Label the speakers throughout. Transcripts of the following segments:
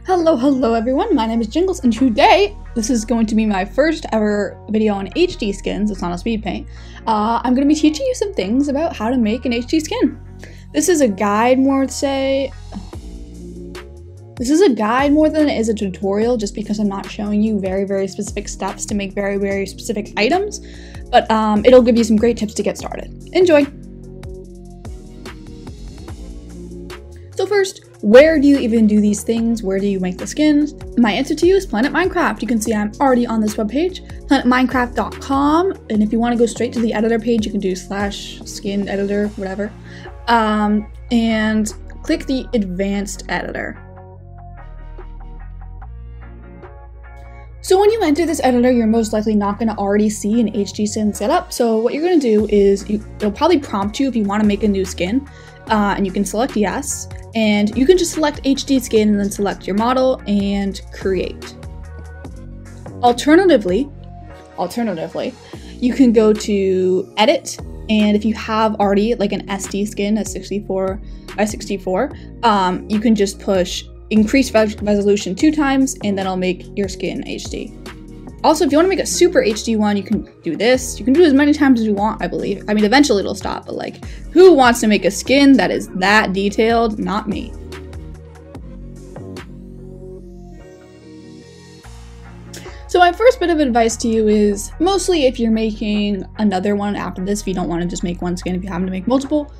Speaker 1: Hello everyone, my name is Jingles, and today, this is going to be my first ever video on HD skins. It's not a speed paint. I'm going to be teaching you some things about how to make an HD skin. This is a guide more than it is a tutorial, just because I'm not showing you very specific steps to make very specific items, but it'll give you some great tips to get started. Enjoy! So first, where do you even do these things? Where do you make the skins? My answer to you is Planet Minecraft. You can see I'm already on this webpage, planetminecraft.com, and if you want to go straight to the editor page, you can do /skin editor, whatever, and click the advanced editor. So when you enter this editor, you're most likely not going to already see an HD skin setup. So what you're going to do is it'll probably prompt you if you want to make a new skin, and you can select yes, and you can just select HD skin and then select your model and create. Alternatively, you can go to edit, and if you have already like an SD skin, a 64 by 64, you can just push increase resolution 2 times, and then I'll make your skin HD. Also, if you want to make a super HD one, you can do this. You can do it as many times as you want, I believe. I mean, eventually it'll stop, but like, who wants to make a skin that is that detailed? Not me. So my first bit of advice to you is, mostly if you're making another one after this, if you don't want to just make one skin, if you happen to make multiple,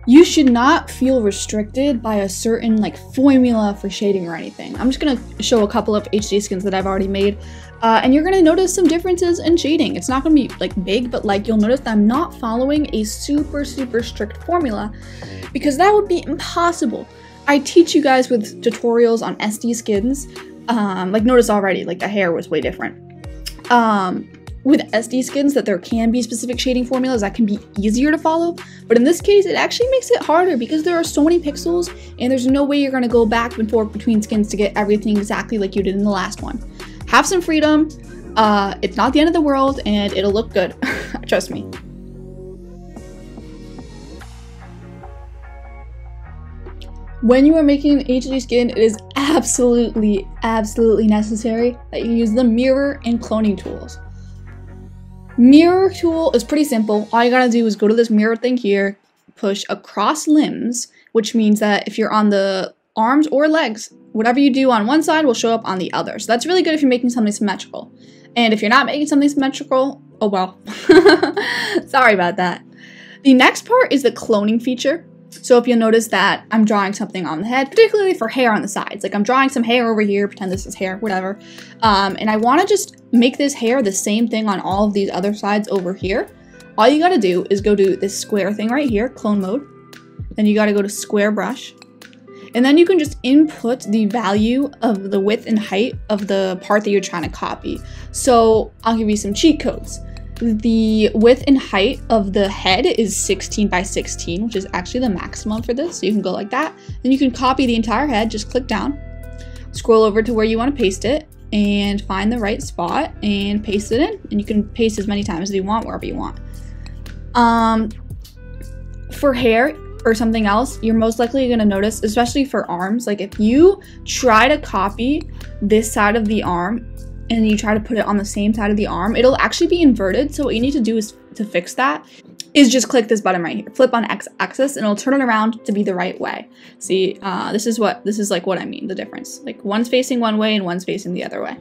Speaker 1: you should not feel restricted by a certain like formula for shading or anything. I'm just going to show a couple of HD skins that I've already made, and you're going to notice some differences in shading. It's not going to be like big, but like you'll notice that I'm not following a super strict formula, because that would be impossible. I teach you guys with tutorials on SD skins, like notice already, like the hair was way different. With SD skins, that there can be specific shading formulas that can be easier to follow, but in this case it actually makes it harder because there are so many pixels and there's no way you're going to go back and forth between skins to get everything exactly like you did in the last one. Have some freedom, it's not the end of the world, and it'll look good. Trust me. When you are making an HD skin, it is absolutely necessary that you use the mirror and cloning tools. Mirror tool is pretty simple. All you gotta do is go to this mirror thing here, push across limbs, which means that if you're on the arms or legs, whatever you do on one side will show up on the other. So that's really good if you're making something symmetrical. And if you're not making something symmetrical, oh well. Sorry about that. The next part is the cloning feature. So if you'll notice that I'm drawing something on the head, particularly for hair on the sides, like I'm drawing some hair over here, pretend this is hair, whatever, and I want to just make this hair the same thing on all of these other sides over here. All you gotta do is go to this square thing right here, clone mode, then you gotta go to square brush, and then you can just input the value of the width and height of the part that you're trying to copy. So I'll give you some cheat codes. The width and height of the head is 16 by 16, which is actually the maximum for this. So you can go like that. Then you can copy the entire head, just click down, scroll over to where you want to paste it, and find the right spot and paste it in. And you can paste as many times as you want, wherever you want. For hair or something else, you're most likely going to notice, especially for arms, like if you try to copy this side of the arm and you try to put it on the same side of the arm, it'll actually be inverted. So what you need to do is to fix that is just click this button right here, flip on x-axis, and it'll turn it around to be the right way. See, this is like what I mean, the difference. Like one's facing one way and one's facing the other way.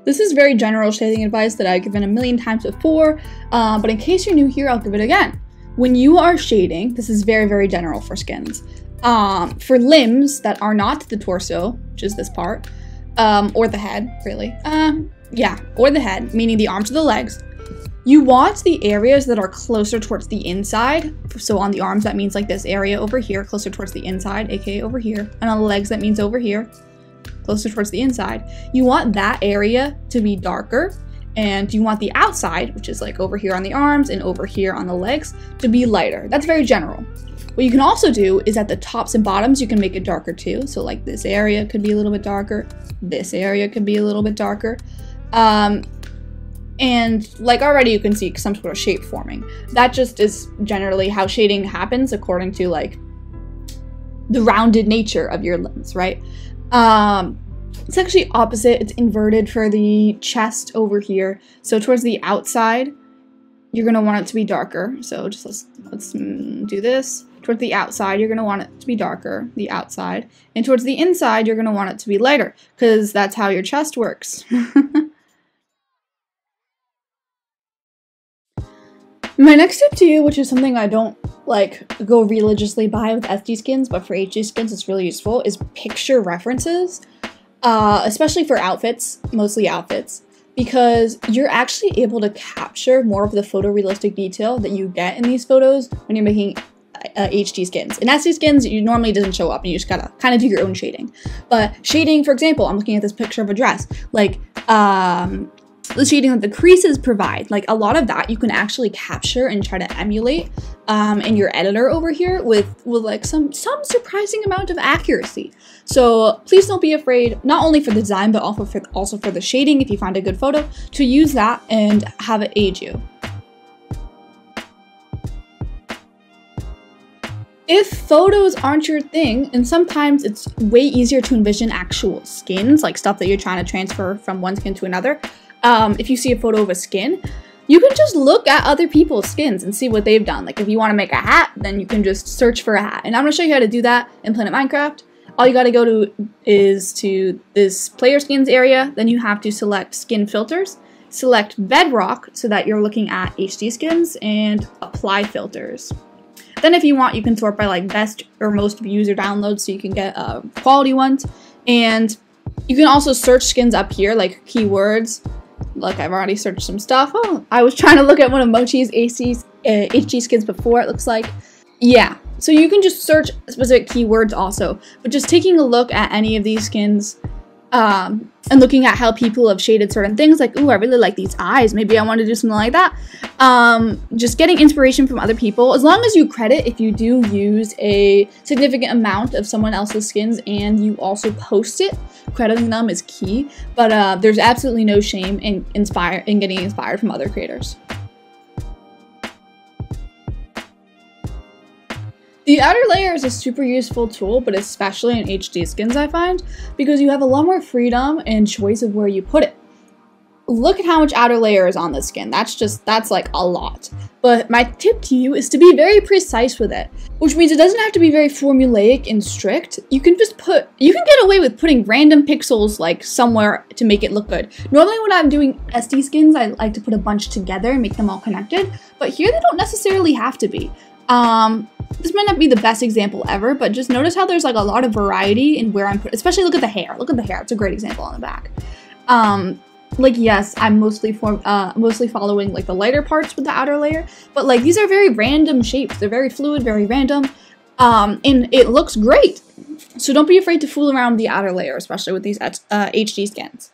Speaker 1: This is very general shading advice that I've given a million times before, but in case you're new here, I'll give it again. When you are shading, this is very general for skins. For limbs that are not the torso, which is this part, or the head, really, yeah, or the head, meaning the arms or the legs, you want the areas that are closer towards the inside. So on the arms, that means like this area over here, closer towards the inside, aka over here, and on the legs, that means over here, closer towards the inside. You want that area to be darker, and you want the outside, which is like over here on the arms and over here on the legs, to be lighter. That's very general. What you can also do is at the tops and bottoms, you can make it darker too. So like this area could be a little bit darker. This area could be a little bit darker. And like already you can see some sort of shape forming. That just is generally how shading happens according to like the rounded nature of your limbs, right? It's actually opposite. It's inverted for the chest over here. So towards the outside, you're gonna want it to be darker. So just let's do this. Towards the outside, you're gonna want it to be darker, the outside. And towards the inside, you're gonna want it to be lighter, because that's how your chest works. My next tip to you, which is something I don't like go religiously by with SD skins, but for HD skins it's really useful, is picture references. Especially for outfits, mostly outfits, because you're actually able to capture more of the photorealistic detail that you get in these photos when you're making HD skins. In SD skins, you normally doesn't show up and you just gotta kind of do your own shading. But shading, for example, I'm looking at this picture of a dress, like the shading that the creases provide, like a lot of that you can actually capture and try to emulate in your editor over here with like some surprising amount of accuracy. So please don't be afraid, not only for the design but also for the shading, if you find a good photo, to use that and have it aid you. If photos aren't your thing, and sometimes it's way easier to envision actual skins, like stuff that you're trying to transfer from one skin to another. If you see a photo of a skin, you can just look at other people's skins and see what they've done. Like if you want to make a hat, then you can just search for a hat. And I'm going to show you how to do that in Planet Minecraft. All you got to go to is to this player skins area. Then you have to select skin filters, select Bedrock so that you're looking at HD skins, and apply filters. Then if you want, you can sort by like best or most views or downloads so you can get quality ones. And you can also search skins up here, like keywords. Look, I've already searched some stuff. Oh, I was trying to look at one of Mochi's HD skins before, it looks like. Yeah, so you can just search specific keywords also. But just taking a look at any of these skins and looking at how people have shaded certain things, like, ooh, I really like these eyes, maybe I want to do something like that. Just getting inspiration from other people, as long as you credit if you do use a significant amount of someone else's skins and you also post it, crediting them is key. But there's absolutely no shame in getting inspired from other creators. The outer layer is a super useful tool, but especially in HD skins I find, because you have a lot more freedom and choice of where you put it. Look at how much outer layer is on this skin. That's like a lot. But my tip to you is to be very precise with it, which means it doesn't have to be very formulaic and strict. You can get away with putting random pixels like somewhere to make it look good. Normally when I'm doing SD skins, I like to put a bunch together and make them all connected, but here they don't necessarily have to be. This might not be the best example ever, but just notice how there's like a lot of variety in where I'm putting, especially look at the hair. Look at the hair. It's a great example on the back. Like, yes, I'm mostly following like the lighter parts with the outer layer, but like these are very random shapes. They're very fluid, very random, and it looks great. So don't be afraid to fool around with the outer layer, especially with these HD skins.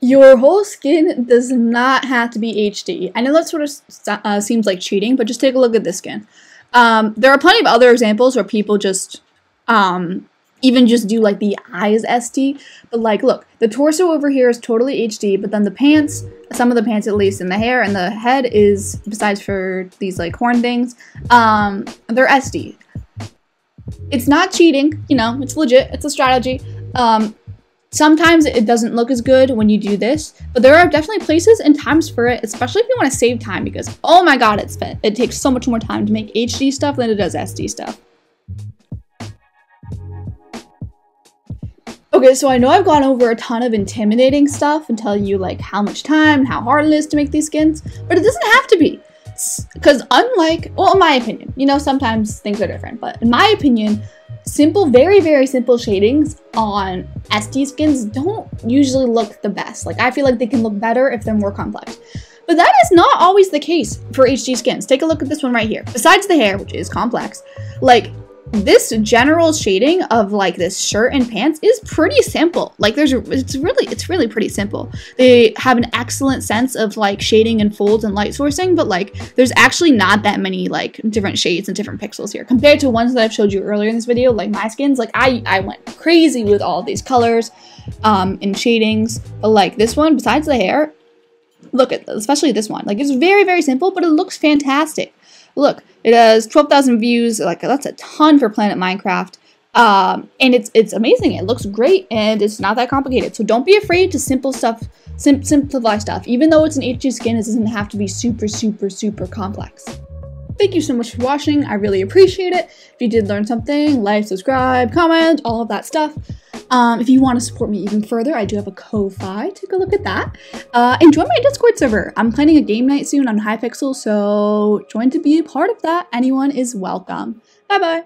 Speaker 1: Your whole skin does not have to be HD. I know that sort of seems like cheating, but just take a look at this skin. There are plenty of other examples where people just even just do like the eyes SD, but like look, the torso over here is totally HD, but then the pants, some of the pants at least, and the hair and the head is, besides for these like horn things, they're SD. It's not cheating, you know, it's legit, it's a strategy. Sometimes it doesn't look as good when you do this, but there are definitely places and times for it, especially if you want to save time, because oh my god, it takes so much more time to make HD stuff than it does SD stuff. Okay, so I know I've gone over a ton of intimidating stuff and tell you like how much time and how hard it is to make these skins, but it doesn't have to be. Because unlike, well, in my opinion, you know, sometimes things are different, but in my opinion, simple, very, very simple shadings on SD skins don't usually look the best. Like, I feel like they can look better if they're more complex. But that is not always the case for HD skins. Take a look at this one right here. Besides the hair, which is complex, like, this general shading of like this shirt and pants is pretty simple. Like it's really pretty simple. They have an excellent sense of like shading and folds and light sourcing, but like there's actually not that many like different shades and different pixels here compared to ones that I've showed you earlier in this video, like my skins. Like I went crazy with all of these colors and shadings, but like this one, besides the hair, look at especially this one, like it's very, very simple, but it looks fantastic. Look, it has 12,000 views. Like, that's a ton for Planet Minecraft. And it's amazing. It looks great, and it's not that complicated. So don't be afraid to simplify stuff. Even though it's an HD skin, it doesn't have to be super, super, super complex. Thank you so much for watching. I really appreciate it. If you did learn something, like, subscribe, comment, all of that stuff. If you want to support me even further, I do have a Ko-Fi. Take a look at that. And join my Discord server. I'm planning a game night soon on Hypixel, so join to be a part of that. Anyone is welcome. Bye-bye.